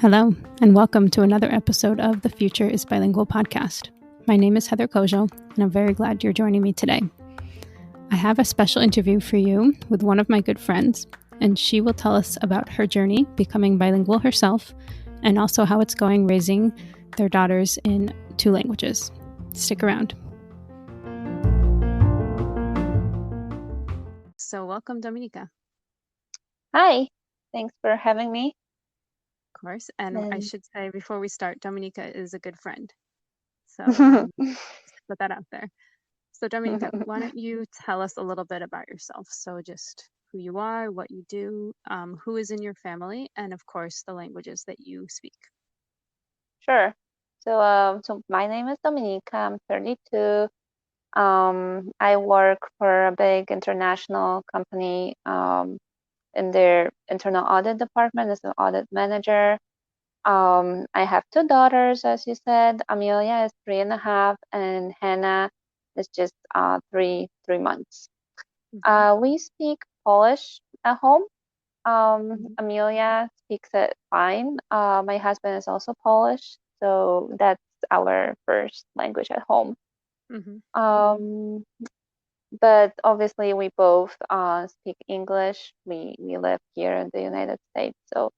Hello, and welcome to another episode of the Future is Bilingual podcast. My name is Heather Kojo, and I'm very glad you're joining me today. I have a special interview for you with one of my good friends, and she will tell us about her journey becoming bilingual herself, and also how it's going raising their daughters in 2 languages. Stick around. So welcome, Dominika. Hi, thanks for having me. Of course, and I should say before we start, Dominika is a good friend. So put that out there. So Dominika, why don't you tell us a little bit about yourself? So just who you are, what you do, who is in your family, and of course the languages that you speak. Sure. So my name is Dominika. I'm 32. I work for a big international company in their internal audit department as an audit manager. I have 2 daughters, as you said. Amelia is 3.5, and Hannah is just 3 months. We speak Polish at home. Amelia speaks it fine. My husband is also Polish, so that's our first language at home. But obviously we both speak English. We live here in the United States, so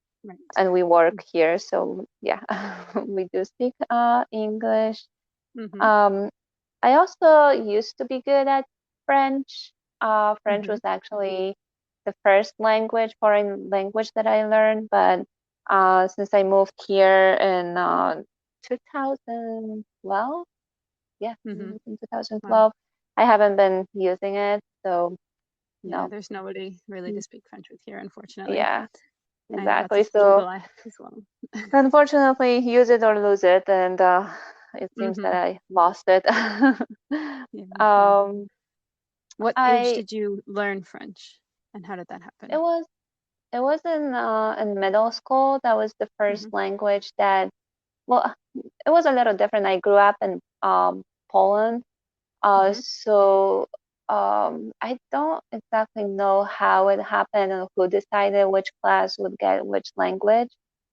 and we work here, so yeah, we do speak English. I also used to be good at French. French was actually the first foreign language that I learned, but since I moved here in 2012, in 2012, I haven't been using it, so no. There's nobody really to speak French with here, unfortunately. Yeah, exactly. So unfortunately, use it or lose it, and it seems that I lost it. What age did you learn French, and how did that happen? It was in middle school. That was the first language that, well, it was a little different. I grew up in Poland, so I don't exactly know how it happened or who decided which class would get which language,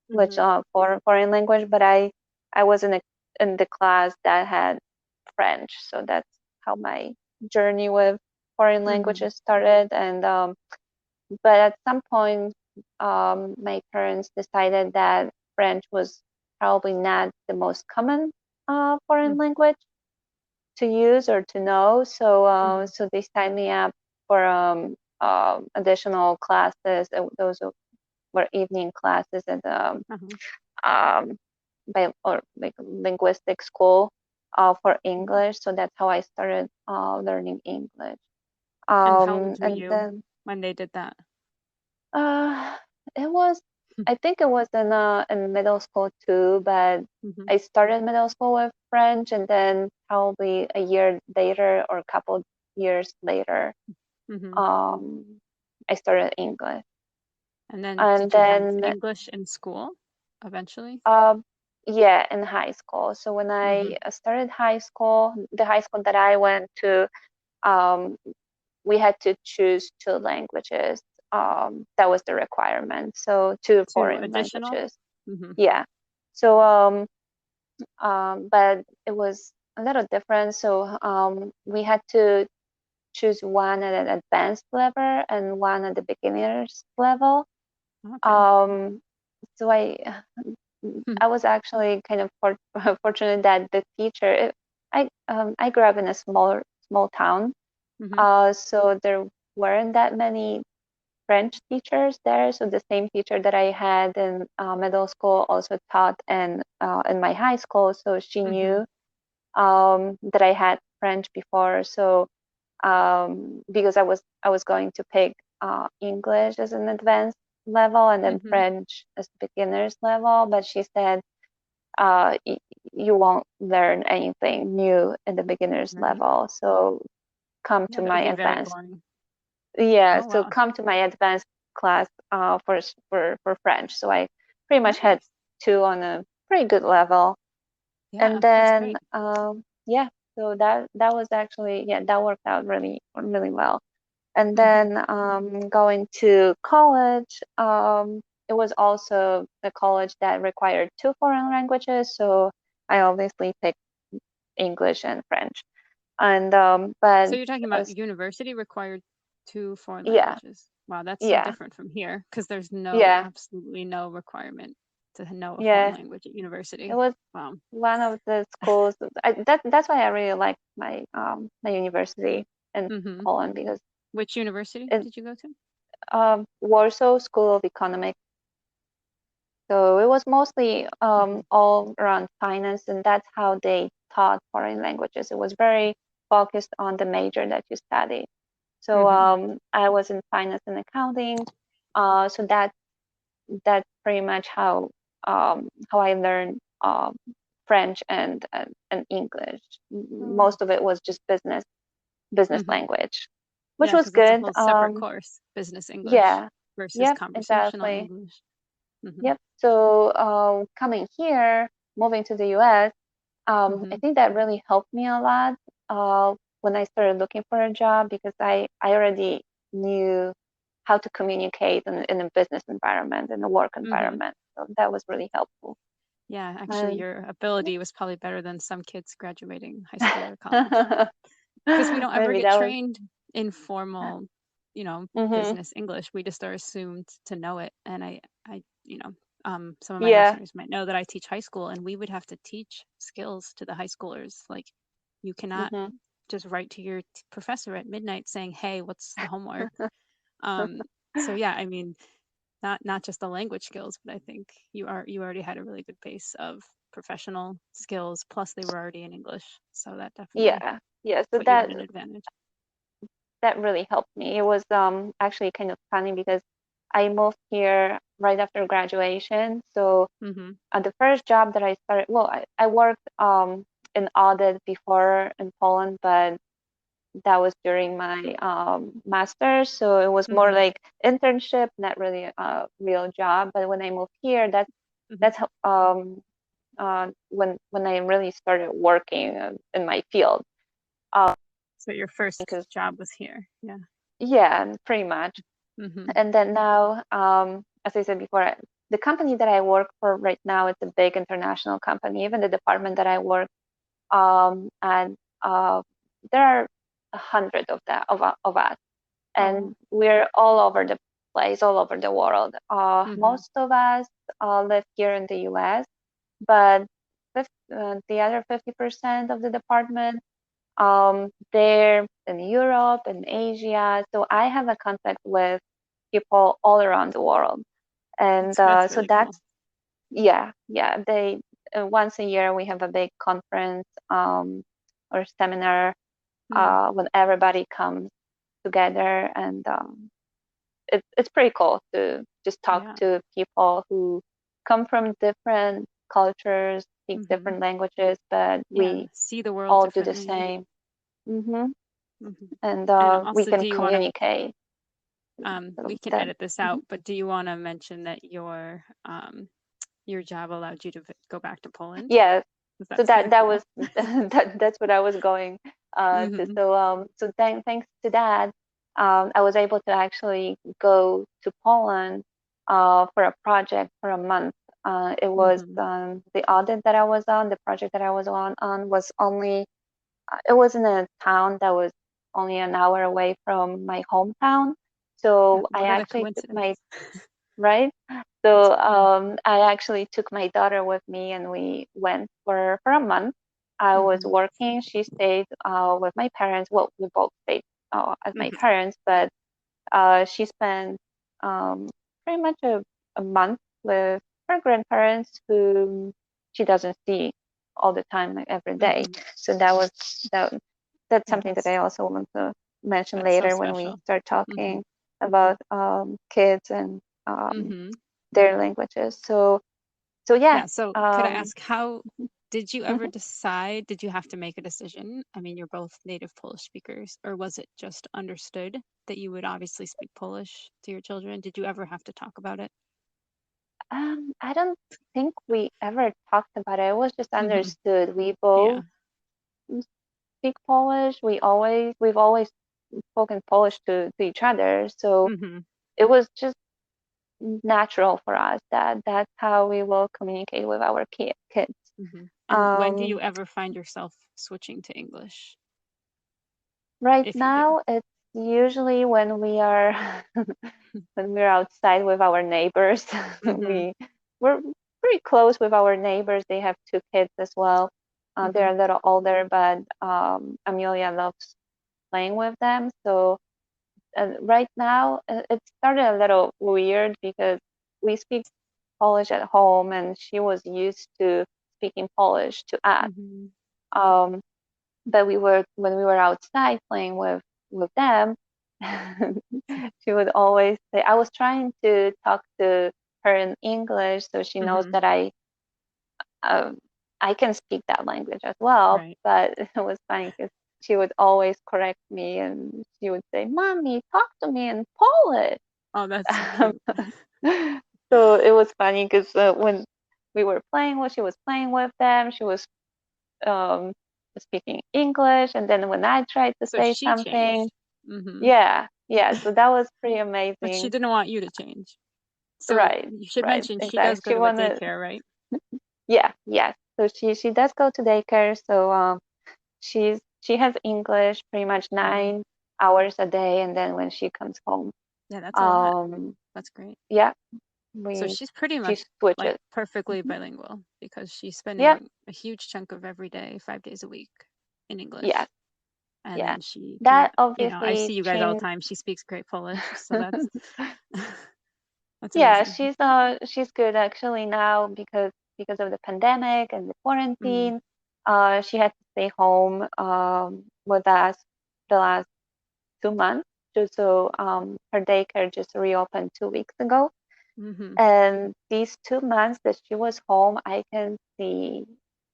which foreign language. But I was in the class that had French, so that's how my journey with foreign languages started. And but at some point, my parents decided that French was probably not the most common foreign language to use or to know. So so they signed me up for additional classes. Those were evening classes at like linguistic school for English. So that's how I started learning English. And how old were you when they did that? It was, I think it was in middle school too, but I started middle school with French, and then probably a year later or a couple years later, I started English. And then did you have English in school eventually? Yeah, in high school. So when I started high school, the high school that I went to, we had to choose 2 languages. That was the requirement. So 2 foreign languages. Yeah. So but it was a little different. So we had to choose one at an advanced level and one at the beginner's level. So I was actually kind of fortunate that the teacher. I grew up in a small town, so there weren't that many French teachers there. So the same teacher that I had in middle school also taught in my high school. So she knew that I had French before. So because I was going to pick English as an advanced level and then French as beginner's level, but she said you won't learn anything new in the beginner's level. So come to my advanced. Yeah, so come to my advanced class for French. So I pretty much had 2 on a pretty good level. And then so that was actually, that worked out really, really well. And then going to college, it was also a college that required two foreign languages, so I obviously picked English and French. And So but you're talking about university required two foreign yeah, languages. Wow, that's so yeah, different from here because there's yeah, absolutely no requirement to know a foreign yeah. language at It university. was Wow. one of the schools. That's why I really like my university in Mm-hmm. Poland because Which university it did you go to? Warsaw School of Economics. So it was mostly Mm-hmm. all around finance, and that's how they taught foreign languages. It was very focused on the major that you study. So Mm-hmm. I was in finance and accounting. So that's pretty much how I learned French and English. Oh. Most of it was just business Mm-hmm. language, which Yeah, was because it's a good. whole separate course, business English Yeah, versus yep, conversational exactly. English. Mm-hmm. Yep. So coming here, moving to the US, I Mm-hmm. think that really helped me a lot when I started looking for a job because I already knew how to communicate in a business environment, in a work Mm-hmm. environment. So that was really helpful. Yeah, actually, And your ability was probably better than some kids graduating high school or college. Because we don't ever maybe get that was. trained in formal, Hmm. business English. We just are assumed to know it. And some of my Yeah. listeners might know that I teach high school, and we would have to teach skills to the high schoolers. Like, you cannot Hmm. just write to your professor at midnight saying, "Hey, what's the homework?" Um, so yeah, I mean, not just the language skills, but I think you already had a really good base of professional skills. Plus, they were already in English, so that definitely Yeah. Yeah. So put you at that an advantage. that really helped me. It was actually kind of funny because I moved here right after graduation. So Mm-hmm. the first job that I started, well, I worked in audit before in Poland, but that was during my master's. So it was more Mm-hmm. like internship, not really a real job. But when I moved here, Mm-hmm. that's when I really started working in my field. So your first Because job was here. Yeah. yeah, pretty much. Mm-hmm. And then now, as I said before, the company that I work for right now, it's a big international company. Even the department that I work and there are 100 of that of us, Oh wow. and we're all over the place, all over the world. Mm-hmm. Most of us live here in the U.S., but the other 50% of the department, they're in Europe and Asia. So I have a contact with people all around the world, and That's so really cool. that's yeah, yeah. They once a year we have a big conference or seminar Mm. when everybody comes together, and it's pretty cool to just talk Yeah. to people who come from different cultures, speak Mm-hmm. different languages, but Yeah. we See the world all do the differently. same. Hmm. Mm-hmm. And And we also, can do you want to? communicate. We So can that edit this mhm. out, but do you want to mention that your job allowed you to go back to Poland? Yeah, Because so that's kind that of that cool. was that's what I was going to. Mm-hmm. So thanks to that, I was able to actually go to Poland for a project for a month. It was Mm-hmm. the audit that I was on, the project that I was on was only it was in a town that was only an hour away from my hometown. So I What a actually took coincidence. my right. That's So funny. I actually took my daughter with me, and we went for a month. I was Mm-hmm. working. She stayed with my parents. Well, we both stayed at my Mm-hmm. parents, but she spent um, pretty much a month with her grandparents, whom she doesn't see all the time, like every day. Mm-hmm. So that that's Yeah, something that I also want to mention that's so later when we special. start Mm-hmm. talking about kids and Mm-hmm. their languages. So yeah. Yeah. So could I Um, ask, how did you ever decide? Did you have to make a decision? I mean, you're both native Polish speakers, or was it just understood that you would obviously speak Polish to your children? Did you ever have to talk about it? I don't think we ever talked about it. It was just Mm-hmm. understood. We Yeah. both speak Polish. We've always spoken Polish to each other. So Mm-hmm. it was just natural for us that that's how we will communicate with our kids. Mm-hmm. And when do you ever find yourself switching to English? Right If you do. now, it's usually when we are when we're outside with our neighbors. Mm-hmm. We're pretty close with our neighbors. They have two kids as well. Mm-hmm. They're a little older, but Amelia loves playing with them. So right now, it started a little weird because we speak Polish at home, and she was used to speaking Polish to us. Mm-hmm. Um, but when we were outside playing with them, she would always say, I was trying to talk to her in English so she knows Mm-hmm. that um, I can speak that language as well. Right. But it was funny because she would always correct me and she would say, Mommy, talk to me in Polish. Oh, that's so cute. So it was funny because when we were playing, when she was playing with them, she was um, speaking English, and then when I tried to So say she something, changed. Mm-hmm. yeah, so that was pretty But she amazing. didn't want you to change. So Right, you should right, mention she does exactly. go She to a wanted, daycare, right? yeah, yes. So she does go to daycare. So she has English pretty much Mm-hmm. 9 hours a day, and then when she comes home, Yeah, that's a lot. um, That's great. yeah, So we she's pretty she much like switches. perfectly Mhm. bilingual because she's Yeah, spending a huge chunk of every day, 5 days a week in yes, English. And yeah. then she can, That I obviously see you guys all the changed. time. She speaks great Polish. So that's that's Yeah, amazing. she's good actually now because of the pandemic and the Mm, quarantine. She had to stay home with us the last 2 months. So her daycare just reopened 2 weeks ago, mm-hmm. and these 2 months that she was home, I can see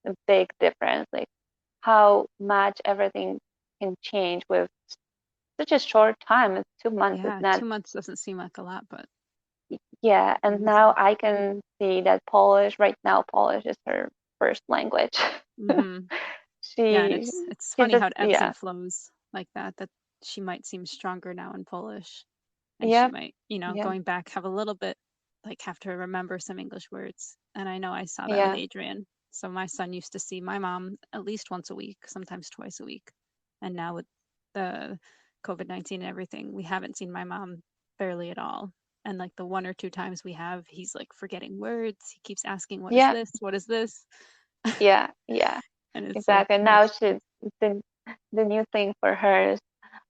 a big difference, like how much everything can change with such a short time. 2 months is Yeah, not. 2 months doesn't seem like a lot, but Yeah, and now amazing. I can see that Polish, right now, Polish is her first language. Mm-hmm. Yeah, and She, it's she funny just, how it ebbs yeah, and flows like that, that she might seem stronger now in Polish and she yeah, might, yeah, going back, have a little bit like have to remember some English words. And I know I saw that with yeah, Adrian. So my son used to see my mom at least once a week, sometimes twice a week. And now with the COVID-19 and everything, we haven't seen my mom barely at all. And like the one or two times we have, he's like forgetting words. He keeps asking, "What is yeah, this? What is this?" yeah, yeah, And it's like, exactly. And now the, the new thing for her is,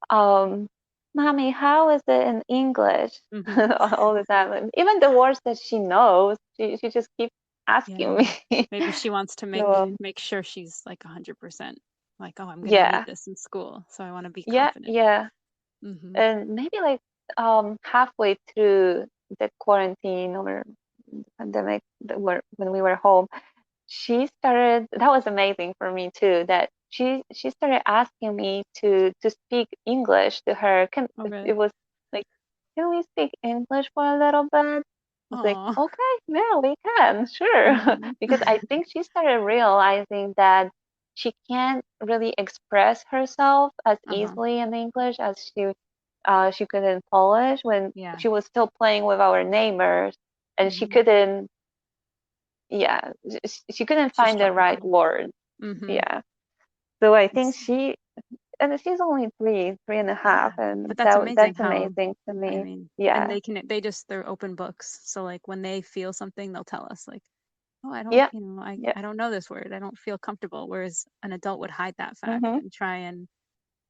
um, Mommy, how is it in English? mm-hmm. All the time. And even the words that she knows, she just keeps asking Yeah. me. Maybe she wants to So, make sure she's like 100%. Like, oh, I'm gonna need yeah, this in school, so I want to be yeah, confident. yeah. Mm-hmm. And maybe like halfway through the quarantine or the pandemic when we were home, she started, that was amazing for me too, that she started asking me to speak English to her. Can Oh, really? It was like, can we speak English for a little bit? It's like, Oh. okay, yeah, we can, sure. Mm-hmm. Because I think she started realizing that she can't really express herself as Uh-huh. easily in English as she could in Polish when Yeah. she was still playing with our neighbors, and she Mm-hmm. couldn't, yeah, she couldn't She find the struggled right there. word. Mm-hmm. Yeah. So I think It's and she's only three and a yeah. half, and But that's amazing that's how amazing to I me. mean, and Yeah. they just they're open books. So like when they feel something, they'll tell us like, oh, I don't, Yeah. Yeah. I don't know this word. I don't feel comfortable. Whereas an adult would hide that fact Mhm. and try and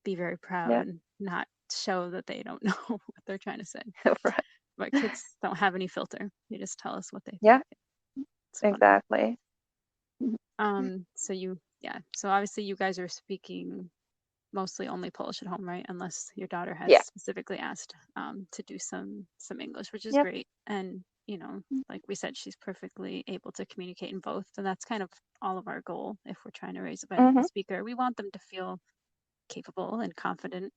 be very proud Yeah. and not show that they don't know what they're trying to say. Right. But kids don't have any filter. They just tell us what they think. Yeah. It's funny. Exactly. Mhm. So yeah. So obviously you guys are speaking mostly only Polish at home, right? Unless your daughter has Yeah. specifically asked to do some English, which is Yep. great. And like we said, she's perfectly able to communicate in both, and that's kind of all of our goal if we're trying to raise a bilingual Mhm. speaker. We want them to feel capable and confident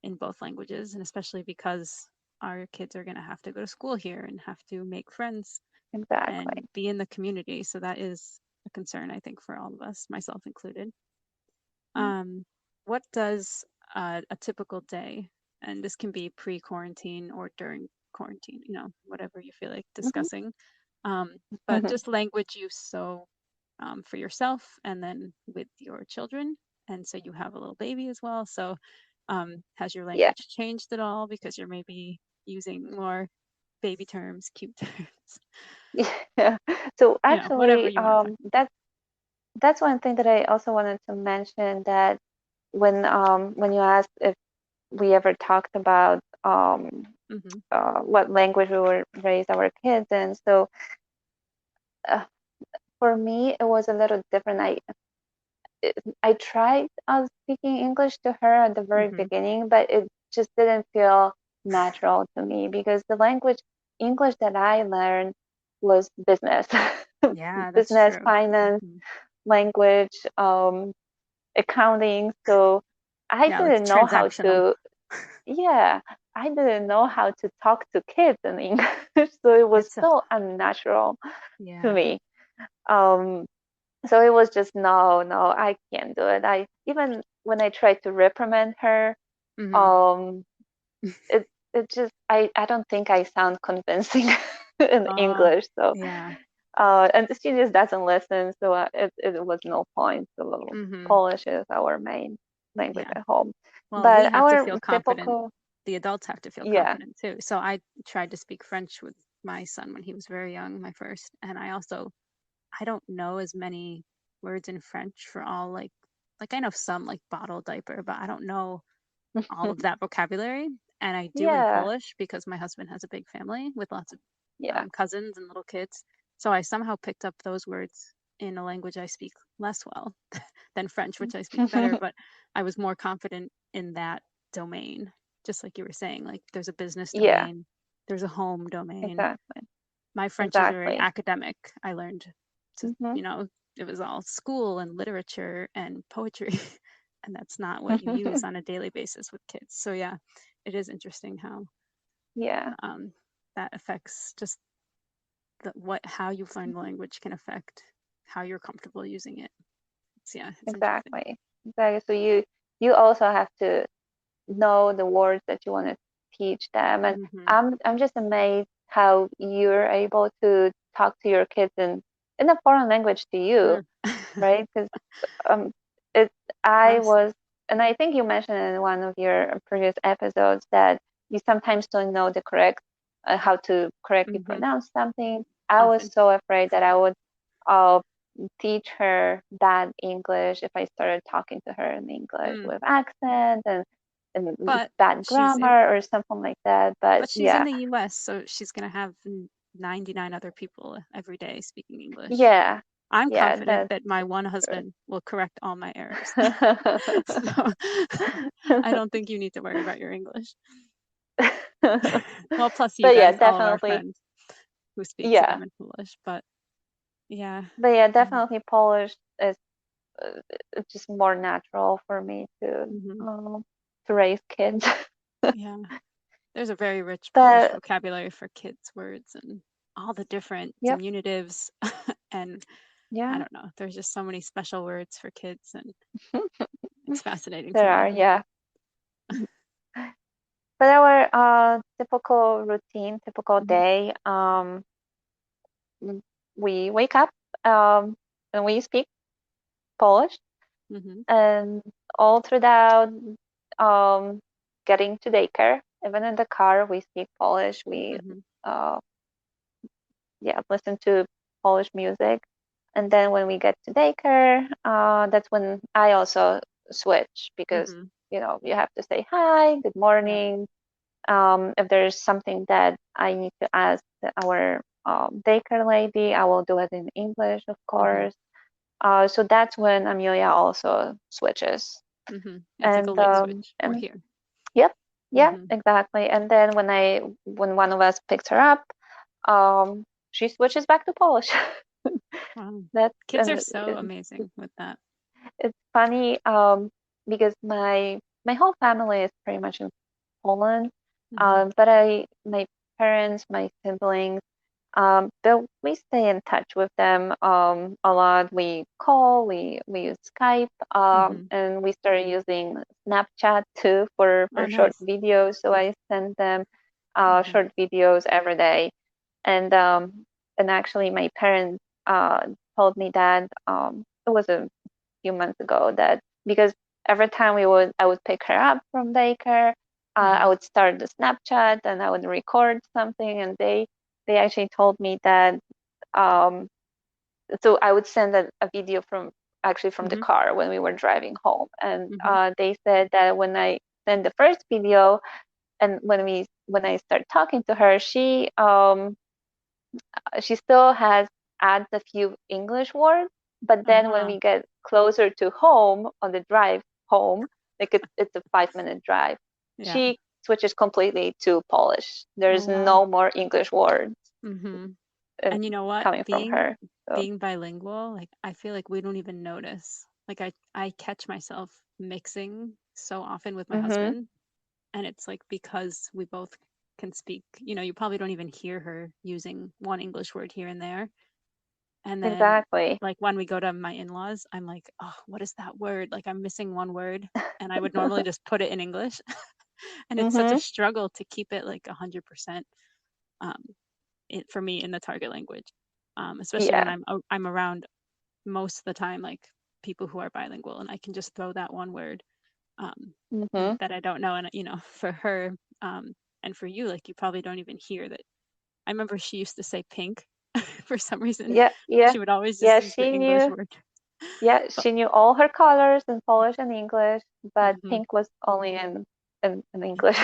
in both languages, and especially because our kids are going to have to go to school here and have to make friends and Exactly. be in the community. So that is a concern, I think, for all of us, myself included. Mm. Um, what does a typical day, and this can be pre-quarantine or during quarantine, whatever you feel like discussing. But just language use, so for yourself and then with your children, and so you have a little baby as well. So has your Yeah. language changed at all because you're maybe using more baby terms, cute terms? Yeah. So Whatever actually, you want to talk that's one thing that I also wanted to mention, that when you asked if we ever talked about about. what language we would raise our kids in. So uh, for me, it was a little different. I tried speaking English to her at the very Mm-hmm. beginning, but it just didn't feel natural to me because the language English that I learned was business, Yeah, that's business, true. finance, Mm-hmm. language, accounting. So I Yeah, like didn't know how transactional. to, yeah, I didn't know how to talk to kids in English. So it was It's a so unnatural to Yeah. me. Um, so it was just no, I can't do it. I even when I tried to reprimand her, Mm-hmm. um, it it just I don't think I sound convincing in Uh, English. So yeah. and she just doesn't listen. So it was no point. So Mm-hmm. Polish is our main language Yeah. at home. Well, we But have to our feel confident. typical, The adults have to feel yeah. confident too. So I tried to speak French with my son when he was very young, my first, and I don't know as many words in French for all like I know some like bottle diaper, but I don't know all of that vocabulary. And I do in Yeah, Polish because my husband has a big family with lots of yeah. cousins and little kids. So I somehow picked up those words in a language I speak less well than French, which I speak better, but I was more confident in that domain. Just like you were saying, like there's a business Yeah, domain, there's a home domain. exactly. My French is very Exactly. academic. I learned to, Hmm. it was all school and literature and poetry. And that's not what you use on a daily basis with kids. So yeah, it is interesting how Yeah, um, that affects just how you've learned the language can affect how you're comfortable using it. It's interesting. exactly. Exactly. So you also have to know the words that you want to teach them. And Mm-hmm. I'm just amazed how you're able to talk to your kids in a foreign language to you, Mm. right? Because um, it I Us. was, and I think you mentioned in one of your previous episodes that you sometimes don't know the correct how to correctly Mm-hmm. pronounce something. I was Often. so afraid that I would uh, teach her bad English if I started talking to her in English Mm. with accent and But bad grammar or something like that. But she's in yeah, the US, so she's gonna have 99 other people every day speaking English. yeah, I'm yeah, confident that's that my one true. husband will correct all my errors. So I don't think you need to worry about your English. Well, plus you But yeah, guys, all of our definitely, friends who speak to yeah, them in Polish. But yeah, but yeah, um, definitely Polish is it's just more natural for me mhm. to raise kids. Yeah, there's a very rich Polish But vocabulary for kids' words and all the different yep, diminutives. And I yeah, don't know, there's just so many special words for kids, and it's fascinating to there are, me. yeah. But our typical routine, typical Hmm. day, we wake up and we speak Polish, Hmm. and all throughout um, getting to daycare, even in the car, we speak Polish. We Hmm. uh, yeah, listen to Polish music. And then when we get to daycare, that's when I also switch because, Hmm. you have to say hi, good Yeah. morning. If there's something that I need to ask our daycare lady, I will do it in English, of Hmm. course. So that's when Amelia also switches. Hmm. It's like a And light switch. We're and here. yep, yeah, Hmm. exactly. And then when one of us picks her up, she switches back to Polish. Wow. That's Kids are and so amazing with that. it's funny because my whole family is pretty much in Poland, Hmm. but my parents, my siblings, But we stay in touch with them a lot. We call, we use Skype, and we started using Snapchat too Oh, for short nice. videos. So I send them Mm-hmm. short videos every day. And actually, my parents told me that it was a few months ago that because every time I would pick her up from daycare, Mm-hmm. I would start the Snapchat and I would record something, and they actually told me that um, so I would send a video from actually from the Mm-hmm. car when we were driving home, and Mm-hmm. they said that when I send the first video and when I start talking to her, she still has adds a few English words, but then when Uh-huh. we get closer to home on the drive home, like it's a 5 minute drive, Yeah. she switches completely to Polish. Oh, There's wow. no more English words Mm-hmm. uh, And you know what? coming from Being her. So, being bilingual, like I feel like we don't even notice. Like I catch myself mixing so often with my hmm husband, and it's like because we both can speak, you probably don't even hear her using one English word here and there. And then exactly. like when we go to my in-laws, I'm like, "Oh, what is that word?" Like I'm missing one word, and I would normally just put it in English. And it's such a hmm struggle to keep it like 100% um for me in the target language. Especially when Yeah. I'm around most of the time like people who are bilingual, and I can just throw that one word um, hmm that I don't know. And for her and for you, like you probably don't even hear that. I remember she used to say pink for some reason. Yeah, yeah, She would always just yeah. use the English word. Yeah, But she knew all her colors in Polish and English, but mhm. pink was only in English.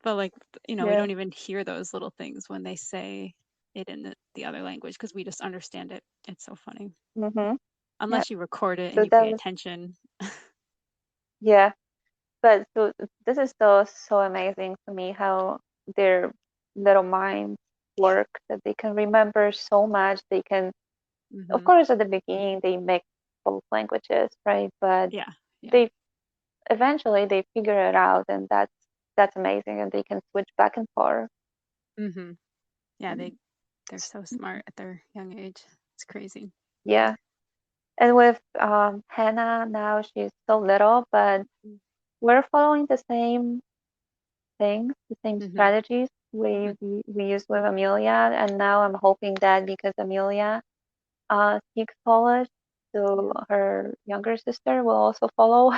But like we Yeah. don't even hear those little things when they say it in the other language because we just understand it. It's so funny. Yeah. Unless you record it and So you that pay was attention. yeah. But so this is still so amazing to me how their little minds work that they can remember so much. They can, of Hmm. course, at the beginning they mix both languages, right? But Yeah, yeah. they eventually they figure it out, and that's amazing, and they can switch back and forth. Hmm. Yeah, And they're so smart at their young age. It's crazy. yeah, and with Hannah now she's so little, but we're following the same things, the same Hmm. strategies we used with Amelia, and now I'm hoping that because Amelia speaks Polish, so Yeah. her younger sister will also follow,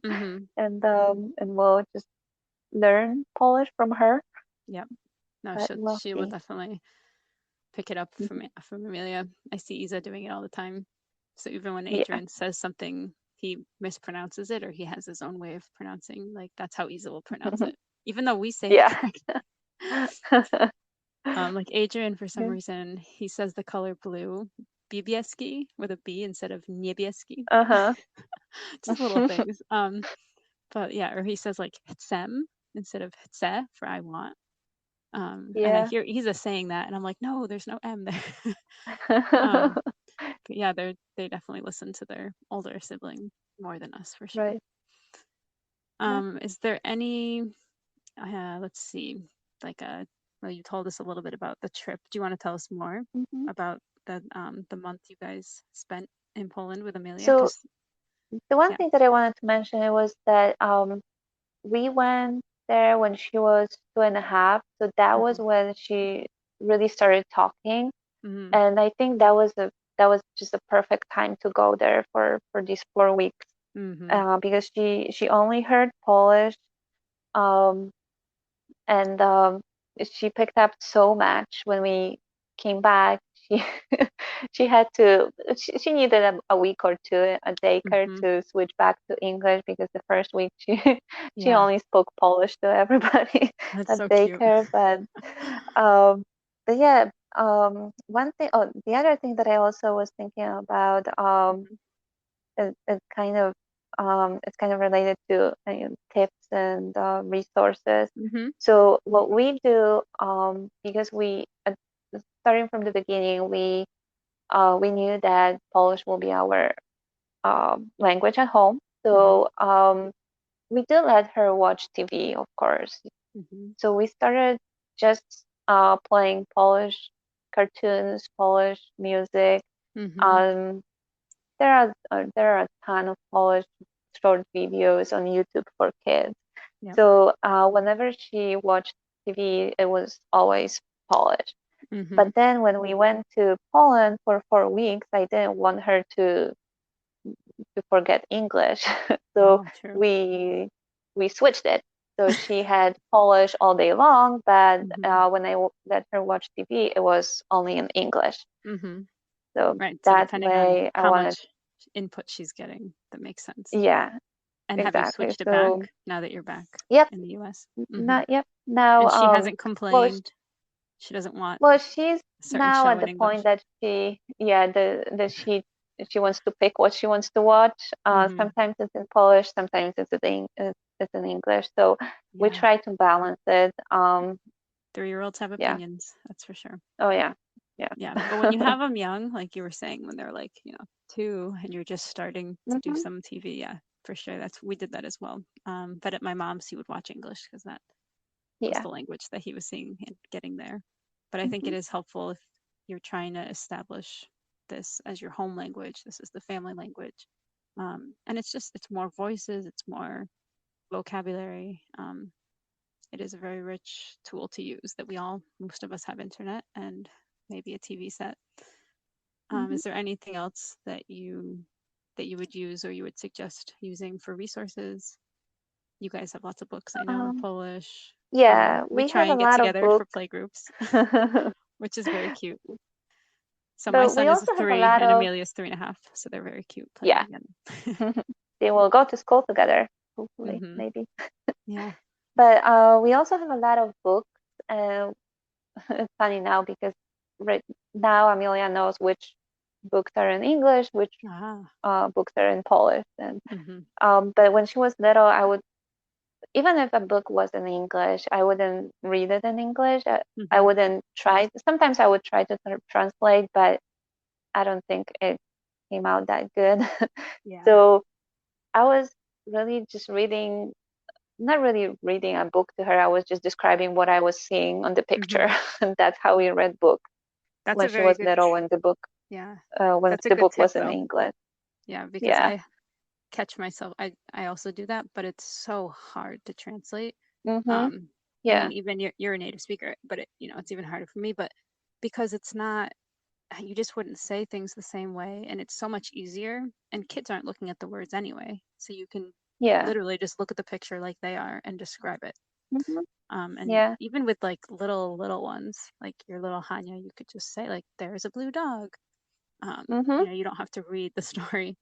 Hmm. and we'll just learn Polish from her. Yep. No, But we'll she will see. definitely pick it up from Amelia. I see Isa doing it all the time. So even when Yeah. Adrian says something, he mispronounces it or he has his own way of pronouncing. Like that's how Isa will pronounce it, even though we say it Yeah. correct. Like Adrian, for some Yeah. reason, he says the color blue, bibieski with a B instead of niebieski. Uh-huh. Just little things. But yeah, or he says like "htsem" instead of "htse" for "I want." And I Yeah. hear he's just saying that, and I'm like, no, there's no M there. um, but yeah, they definitely listen to their older sibling more than us for sure. Right. Yeah. Is there any? Let's see, like well, you told us a little bit about the trip. Do you want to tell us more hmm about the month you guys spent in Poland with Amelia? So Because the one yeah. thing that I wanted to mention it was that we went there when she was 2.5. So that was Hmm. when she really started talking. Hmm. And I think that was just a perfect time to go there for these 4 weeks. Hmm. Because she only heard Polish. Um, and she picked up so much when we came back. She she needed a week or two a daycare Hmm. to switch back to English because the first week she Yeah, only spoke Polish to everybody that's at so cute. daycare. Um, but yeah, one thing. Oh, the other thing that I also was thinking about it's kind of related to tips and resources. Hmm. So what we do, because starting from the beginning, we knew that Polish will be our language at home. Hmm. So we do let her watch TV, of course. Hmm. So we started just playing Polish cartoons, Polish music. Mm-hmm. There are a ton of Polish short videos on YouTube for kids. Yep. So whenever she watched TV, it was always Polish. Mm-hmm. But then when we went to Poland for 4 weeks, I didn't want her to forget English. So Oh, true. we switched it. So she had Polish all day long, but Mm-hmm. when I let her watch TV, it was only in English. Mm-hmm. So Right. So that depending on way I how wanted, much input she's getting, that makes sense. yeah, And have you exactly. switched it back So now that you're back yep, in the US? Mm-hmm. not yep. Now, And she hasn't well, complained. She doesn't want well, she's a certain now show at in the point English. that she wants to pick what she wants to watch. Mm-hmm. Sometimes it's in Polish, sometimes it's in English. So we Yeah. try to balance it. 3-year-olds have Yeah. opinions, that's for sure. Oh yeah. Yeah. Yeah. But when you have them young, like you were saying, when they're like, 2 and you're just starting to do hmm some TV, yeah, for sure. We did that as well. But at my mom's, he would watch English because that was Yeah. the language that he was seeing and getting there. But I think hmm it is helpful if you're trying to establish this as your home language. This is the family language. And it's more voices, it's more vocabulary. It is a very rich tool to use that most of us have internet and maybe a TV set. hmm Is there anything else that you would use or you would suggest using for resources? You guys have lots of books, I know, in Um, Polish. yeah, We we try have a and get lot of together for books, play groups, but which is very cute. So my we son is also have a 3 lot and of, Amelia's 3.5, so they're very cute playing yeah. together. They will go to school together, hopefully, Mm-hmm. maybe. Yeah. But we also have a lot of books. Uh, it's funny now because right now Amelia knows which books are in English, which Ah. books are in Polish. And Mm-hmm. but when she was little, I would, even if a book was in English, I wouldn't read it in English. I Mm-hmm. wouldn't try. Sometimes I would try to translate, but I don't think it came out that good. Yeah. So I was really just reading, not really reading a book to her. I was just describing what I was seeing on the Mm-hmm. picture. And that's how we read books That's when a she very was good, little, yeah. when That's a the good book tip was in though. English. Yeah, because Yeah. I catch myself, I also do that, but it's so hard to translate. Mhm. Um, I Yeah. mean, even you're a native speaker, but it's even harder for me. But because it's not, you just wouldn't say things the same way, and it's so much easier. And kids aren't looking at the words anyway, so you can Yeah. literally just look at the picture like they are and describe it. Mhm. And Yeah. even with like little ones, like your little Hanya, you could just say like, "There's a blue dog." Mhm. You don't have to read the story.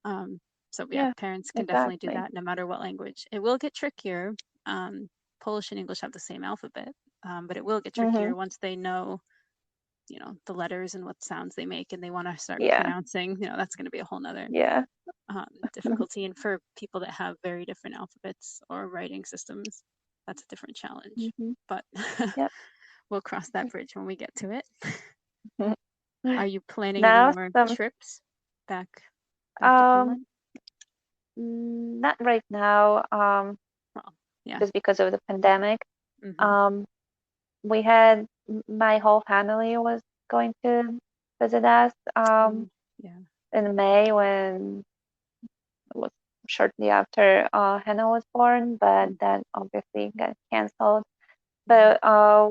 Um, so yeah, Yeah. parents can definitely do Exactly. that no matter what language. It will get trickier. Um, Polish and English have the same alphabet, but it will get Mhm. trickier once they know, the letters and what sounds they make, and they want to start Yeah. pronouncing. That's going to be a whole nother Yeah. difficulty. And for people that have very different alphabets or writing systems, that's a different challenge. Mhm. But Yep. we'll cross that bridge when we get to it. Are you planning any Now more some trips back to um Poland? not right now, Well, yeah. just because of the pandemic. Mm-hmm. Um we had my whole family was going to visit us Yeah. in May, when it was shortly after Hannah was born, but that obviously got canceled. Mm-hmm. But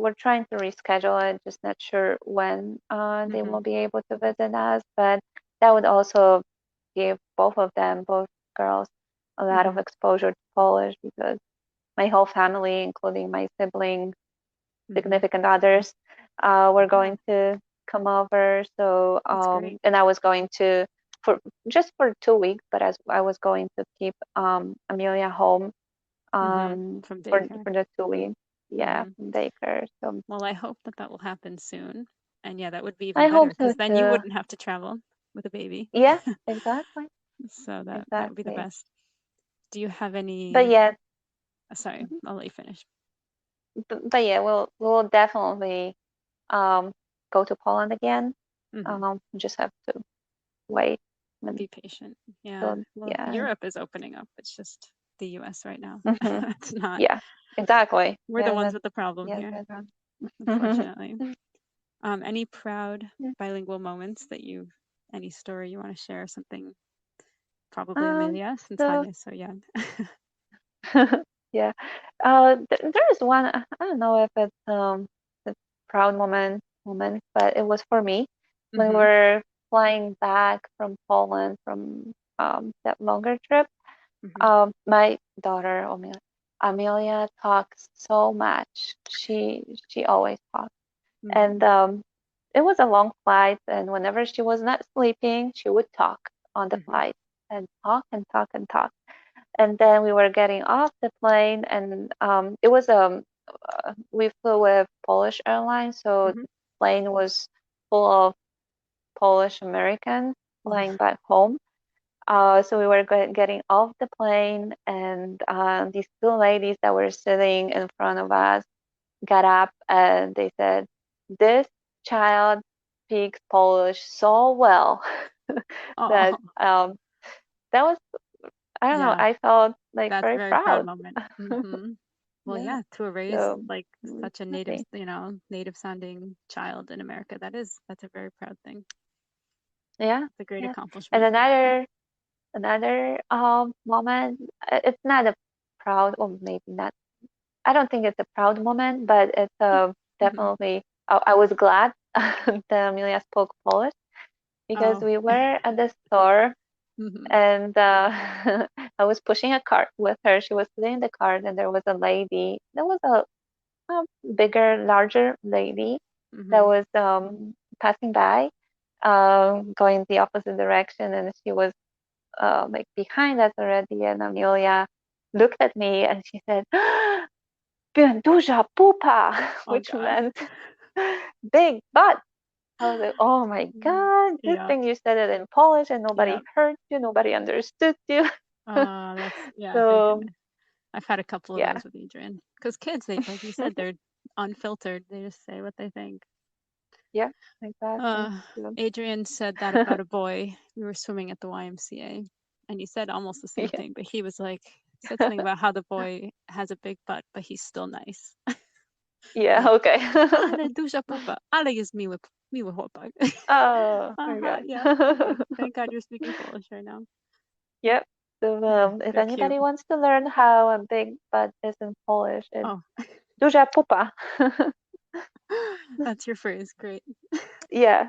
we're trying to reschedule it, just not sure when they Mm-hmm. will be able to visit us. But that would also give both of them, both girls, a lot of Mm-hmm. exposure to Polish, because my whole family, including my siblings, Mm-hmm. significant others, were Yeah, going to come over. So, that's great. and I was going to, for just for 2 weeks, but as I was going to keep Amelia home Mm-hmm. From daycare. for the 2 weeks. Yeah, Mm-hmm. from daycare. So Well, I hope that will happen soon. And yeah, that would be even I better hope so because then you too. wouldn't have to travel with a baby. Yeah, exactly, So that would be the exactly. best. Do you have But any? yeah, Sorry, mhm. I'll let you finish. But yeah, we'll definitely um go to Poland again. Mm-hmm. Just have to wait Be until, patient. Yeah. Well, yeah. Europe is opening up. It's just the US right now. hmm It's not. Yeah, exactly. We're the Yeah, ones that's with the problem yeah, here. that's right. unfortunately. Any proud bilingual moments that any story you want to share? Something, probably Amelia, since Tanya is so young. Yeah. There is one. I don't know if it's a proud moment, but it was for me when we were flying back from Poland from that longer trip. My daughter Amelia talks so much. She always talks, and it was a long flight. And whenever she was not sleeping, she would talk on the flight and talk and talk and talk. And then we were getting off the plane, and it was we flew with Polish Airlines, so the plane was full of Polish Americans flying back home. So we were getting off the plane, and these two ladies that were sitting in front of us got up and they said, "This child speaks Polish so well that that was, I don't know, I felt like that's very a very proud proud." moment. Well, yeah, to raise like such a native, native sounding child in America, that's a very proud thing. Yeah, it's a great And accomplishment. another moment, it's not a proud, or maybe not, I don't think it's a proud moment, but it's definitely, I was glad that Amelia spoke Polish, because we were at the store, and I was pushing a cart with her. She was sitting in the cart, and there was a lady. There was a bigger, larger lady that was passing by, going the opposite direction, and she was like behind us already. And Amelia looked at me and she said, "Duża pupa," which meant big butt. I was like, "Oh my God, good thing you said it in Polish and nobody heard you, nobody understood you." That's thank So goodness. I've had a couple of those with Adrian, because kids, they, like you said, they're unfiltered. They just say what they think. Yeah, exactly. Adrian said that about a boy. We were swimming at the YMCA, and he said almost the same thing, but he was like, said something about how the boy has a big butt, but he's still nice. Yeah, okay. Ale duża pupa, ale jest miły chłopak. Oh, okay. Yeah. Thank God you're speaking Polish right now. Yep. So if anybody wants to learn how a big butt is in Polish, it's duża pupa. That's your phrase. Great. Yeah.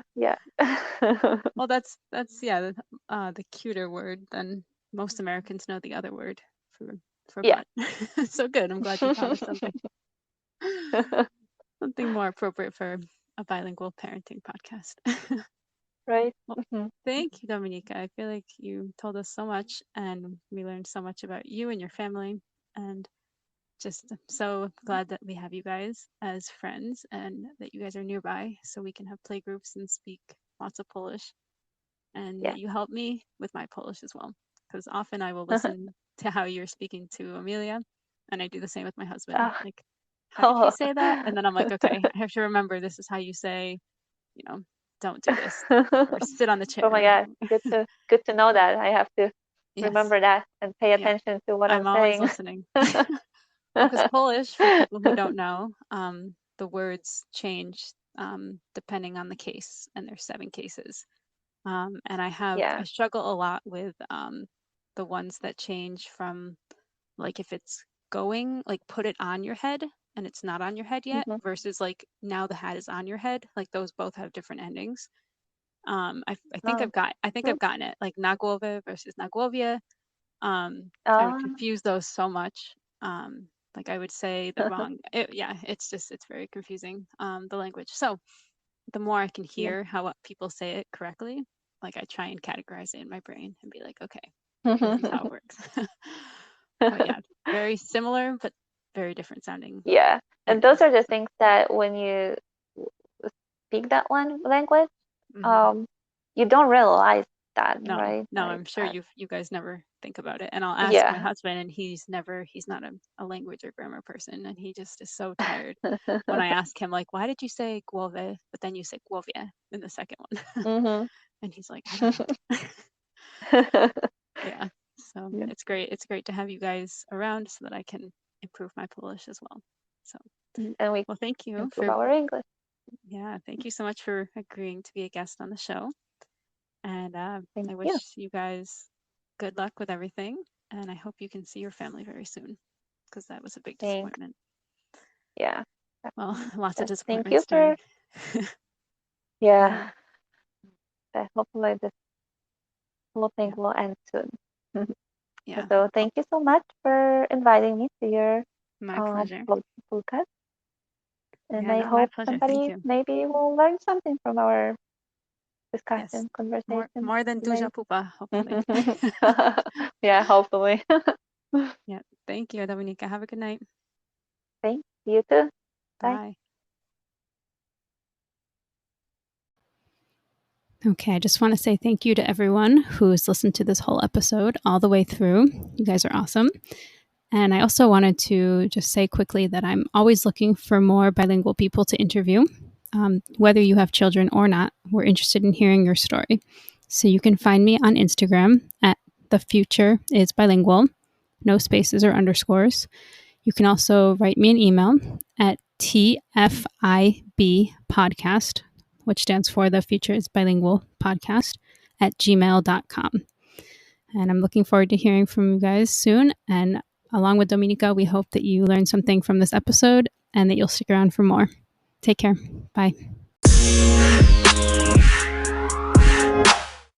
Well, that's the cuter word. Then most Americans know the other word for butt. So good. I'm glad you taught us something. Something more appropriate for a bilingual parenting podcast. Right. Well, thank you, Dominika. I feel like you told us so much, and we learned so much about you and your family, and just so glad that we have you guys as friends and that you guys are nearby, so we can have play groups and speak lots of Polish, and that you help me with my Polish as well, because often I will listen to how you're speaking to Amelia, and I do the same with my husband. Like, how did you say that? And then I'm like, okay, I have to remember this is how you say, don't do this, or sit on the chair. Oh my God, good to know that. I have to remember that and pay attention to what I'm always saying. Listening. Because Polish, for people who don't know, the words change depending on the case, and there's 7 cases. And I struggle a lot with the ones that change from, like, if it's going, like, put it on your head and it's not on your head yet, versus like, now the hat is on your head. Like, those both have different endings. I think I've gotten it, like na głowie versus na głowie. I would confuse those so much. Like, I would say the wrong. It's very confusing. The language. So the more I can hear how people say it correctly, like, I try and categorize it in my brain and be like, okay, this is how it works. But yeah, very similar but very different sounding. Yeah, and those are the things that when you speak that language, you don't realize that, right? No, like I'm sure you guys never think about it. And I'll ask my husband, and he's not a language or grammar person, and he just is so tired when I ask him, like, why did you say głowie, but then you say głowie in the second one? And he's like, I don't know. Yeah, so it's great to have you guys around so that I can improve my Polish as well. So and we Well, thank you improve our English. Yeah, thank you so much for agreeing to be a guest on the show. And I Thank wish you. you guys good luck with everything. And I hope you can see your family very soon, because that was a big Thanks. disappointment. Yeah. Well, lots of Thank you disappointments for. during. Yeah. Hopefully this whole thing Yeah. will end soon. Yeah. So thank you so much for inviting me to your My pleasure. podcast. And Yeah, I no, my hope pleasure. Thank somebody you. maybe will learn something from our discussion, Yes. conversation. More than Duja Pupa, hopefully. Yeah, hopefully. Yeah. Thank you, Dominika. Have a good night. Thank you too. Bye. Bye. Okay, I just want to say thank you to everyone who's listened to this whole episode all the way through. You guys are awesome. And I also wanted to just say quickly that I'm always looking for more bilingual people to interview. Whether you have children or not, we're interested in hearing your story. So you can find me on Instagram at The Future is Bilingual, no spaces or underscores. You can also write me an email at tfibpodcast, which stands for The Future is Bilingual Podcast, at gmail.com. And I'm looking forward to hearing from you guys soon. And along with Dominika, we hope that you learned something from this episode and that you'll stick around for more. Take care. Bye.